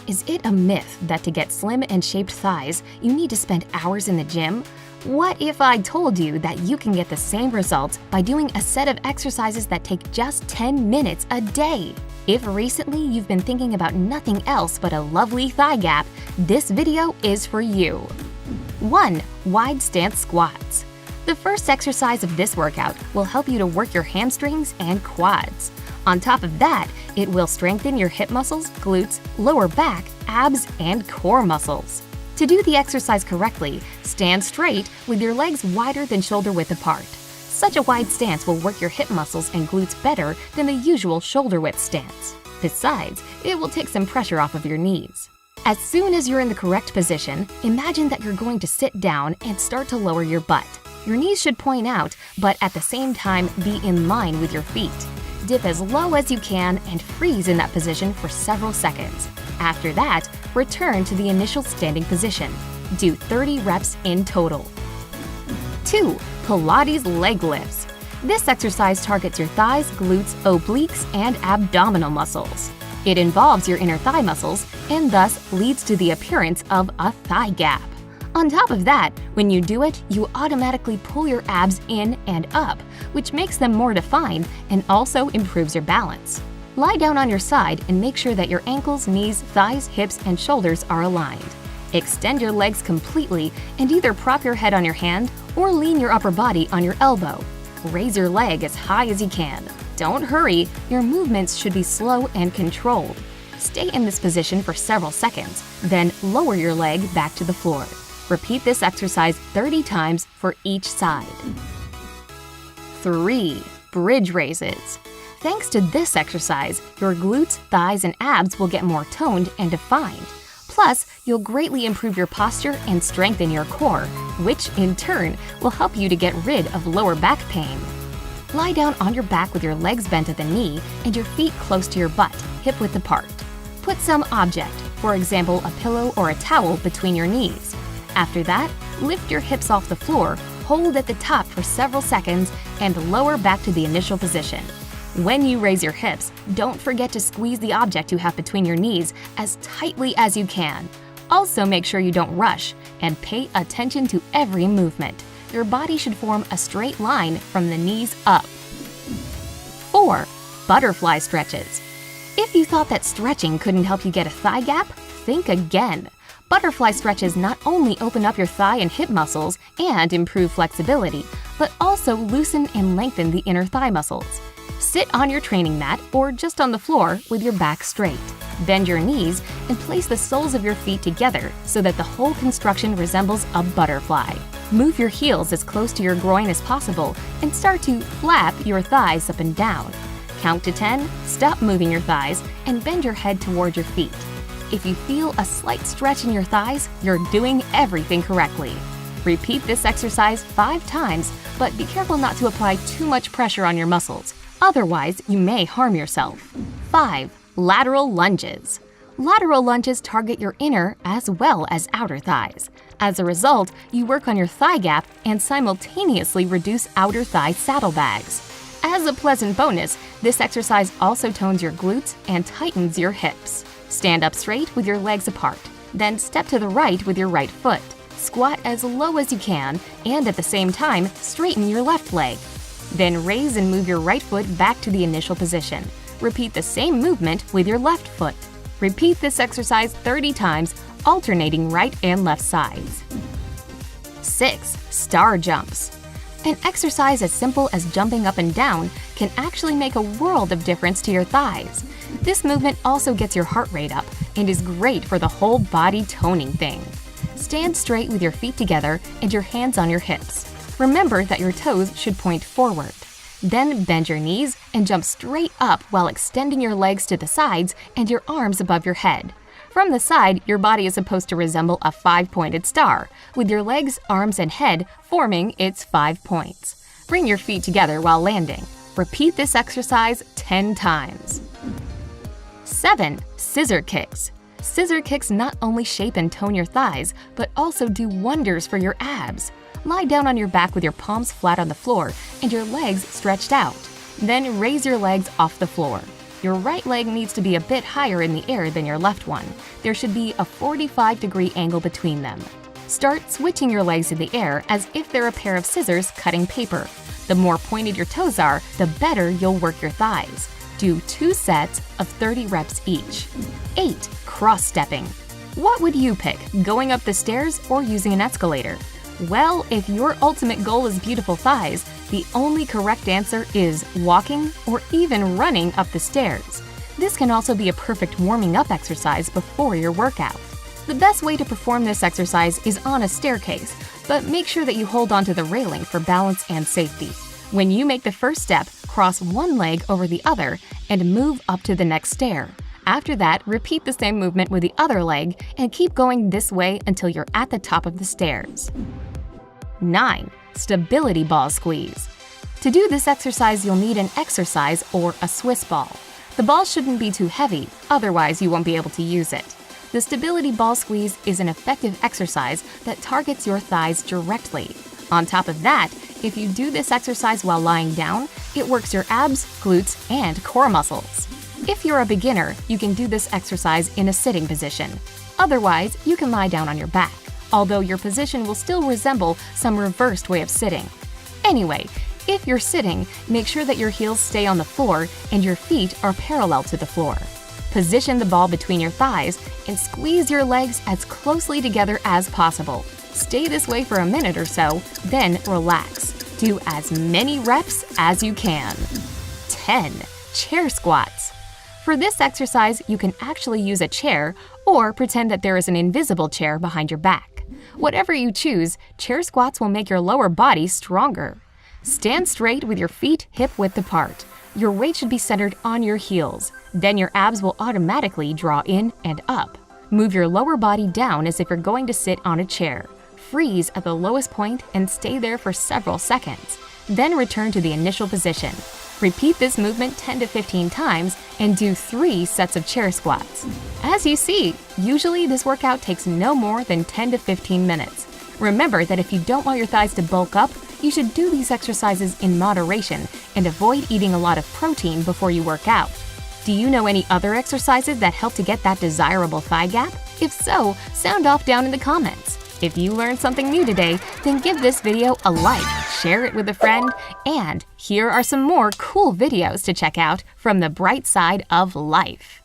Is it a myth that to get slim and shaped thighs, you need to spend hours in the gym? What if I told you that you can get the same results by doing a set of exercises that take just 10 minutes a day? If recently you've been thinking about nothing else but a lovely thigh gap, this video is for you. 1. Wide stance squats. The first exercise of this workout will help you to work your hamstrings and quads. On top of that, it will strengthen your hip muscles, glutes, lower back, abs, and core muscles. To do the exercise correctly, stand straight with your legs wider than shoulder width apart. Such a wide stance will work your hip muscles and glutes better than the usual shoulder width stance. Besides, it will take some pressure off of your knees. As soon as you're in the correct position, imagine that you're going to sit down and start to lower your butt. Your knees should point out, but at the same time be in line with your feet. Dip as low as you can and freeze in that position for several seconds. After that, return to the initial standing position. Do 30 reps in total. 2. Pilates leg lifts. This exercise targets your thighs, glutes, obliques, and abdominal muscles. It involves your inner thigh muscles and thus leads to the appearance of a thigh gap. On top of that, when you do it, you automatically pull your abs in and up, which makes them more defined and also improves your balance. Lie down on your side and make sure that your ankles, knees, thighs, hips, and shoulders are aligned. Extend your legs completely and either prop your head on your hand or lean your upper body on your elbow. Raise your leg as high as you can. Don't hurry, your movements should be slow and controlled. Stay in this position for several seconds, then lower your leg back to the floor. Repeat this exercise 30 times for each side. 3. Bridge raises. Thanks to this exercise, your glutes, thighs, and abs will get more toned and defined. Plus, you'll greatly improve your posture and strengthen your core, which in turn will help you to get rid of lower back pain. Lie down on your back with your legs bent at the knee and your feet close to your butt, hip width apart. Put some object, for example a pillow or a towel, between your knees. After that, lift your hips off the floor, hold at the top for several seconds, and lower back to the initial position. When you raise your hips, don't forget to squeeze the object you have between your knees as tightly as you can. Also make sure you don't rush, and pay attention to every movement. Your body should form a straight line from the knees up. 4. Butterfly stretches. If you thought that stretching couldn't help you get a thigh gap, think again. Butterfly stretches not only open up your thigh and hip muscles and improve flexibility, but also loosen and lengthen the inner thigh muscles. Sit on your training mat or just on the floor with your back straight. Bend your knees and place the soles of your feet together so that the whole construction resembles a butterfly. Move your heels as close to your groin as possible and start to flap your thighs up and down. Count to 10, stop moving your thighs, and bend your head toward your feet. If you feel a slight stretch in your thighs, you're doing everything correctly. Repeat this exercise 5 times, but be careful not to apply too much pressure on your muscles. Otherwise, you may harm yourself. 5. Lateral lunges. Lateral lunges target your inner as well as outer thighs. As a result, you work on your thigh gap and simultaneously reduce outer thigh saddlebags. As a pleasant bonus, this exercise also tones your glutes and tightens your hips. Stand up straight with your legs apart, then step to the right with your right foot. Squat as low as you can, and at the same time, straighten your left leg. Then raise and move your right foot back to the initial position. Repeat the same movement with your left foot. Repeat this exercise 30 times, alternating right and left sides. 6. Star jumps. An exercise as simple as jumping up and down can actually make a world of difference to your thighs. This movement also gets your heart rate up and is great for the whole body toning thing. Stand straight with your feet together and your hands on your hips. Remember that your toes should point forward. Then bend your knees and jump straight up while extending your legs to the sides and your arms above your head. From the side, your body is supposed to resemble a 5-pointed star, with your legs, arms, and head forming its 5 points. Bring your feet together while landing. Repeat this exercise 10 times. 7. Scissor kicks. Scissor kicks not only shape and tone your thighs, but also do wonders for your abs. Lie down on your back with your palms flat on the floor and your legs stretched out. Then raise your legs off the floor. Your right leg needs to be a bit higher in the air than your left one. There should be a 45-degree angle between them. Start switching your legs in the air as if they're a pair of scissors cutting paper. The more pointed your toes are, the better you'll work your thighs. Do 2 sets of 30 reps each. 8. Cross-stepping. What would you pick, going up the stairs or using an escalator? Well, if your ultimate goal is beautiful thighs, the only correct answer is walking or even running up the stairs. This can also be a perfect warming up exercise before your workout. The best way to perform this exercise is on a staircase, but make sure that you hold onto the railing for balance and safety. When you make the first step, cross one leg over the other and move up to the next stair. After that, repeat the same movement with the other leg and keep going this way until you're at the top of the stairs. 9. Stability ball squeeze. To do this exercise, you'll need an exercise or a Swiss ball. The ball shouldn't be too heavy, otherwise you won't be able to use it. The stability ball squeeze is an effective exercise that targets your thighs directly. On top of that, if you do this exercise while lying down, it works your abs, glutes, and core muscles. If you're a beginner, you can do this exercise in a sitting position. Otherwise, you can lie down on your back, although your position will still resemble some reversed way of sitting. Anyway, if you're sitting, make sure that your heels stay on the floor and your feet are parallel to the floor. Position the ball between your thighs and squeeze your legs as closely together as possible. Stay this way for a minute or so, then relax. Do as many reps as you can. 10. Chair squats. For this exercise, you can actually use a chair or pretend that there is an invisible chair behind your back. Whatever you choose, chair squats will make your lower body stronger. Stand straight with your feet hip-width apart. Your weight should be centered on your heels. Then your abs will automatically draw in and up. Move your lower body down as if you're going to sit on a chair. Freeze at the lowest point and stay there for several seconds. Then return to the initial position. Repeat this movement 10 to 15 times and do 3 sets of chair squats. As you see, usually this workout takes no more than 10 to 15 minutes. Remember that if you don't want your thighs to bulk up, you should do these exercises in moderation and avoid eating a lot of protein before you work out. Do you know any other exercises that help to get that desirable thigh gap? If so, sound off down in the comments. If you learned something new today, then give this video a like, share it with a friend, and here are some more cool videos to check out from the bright side of life.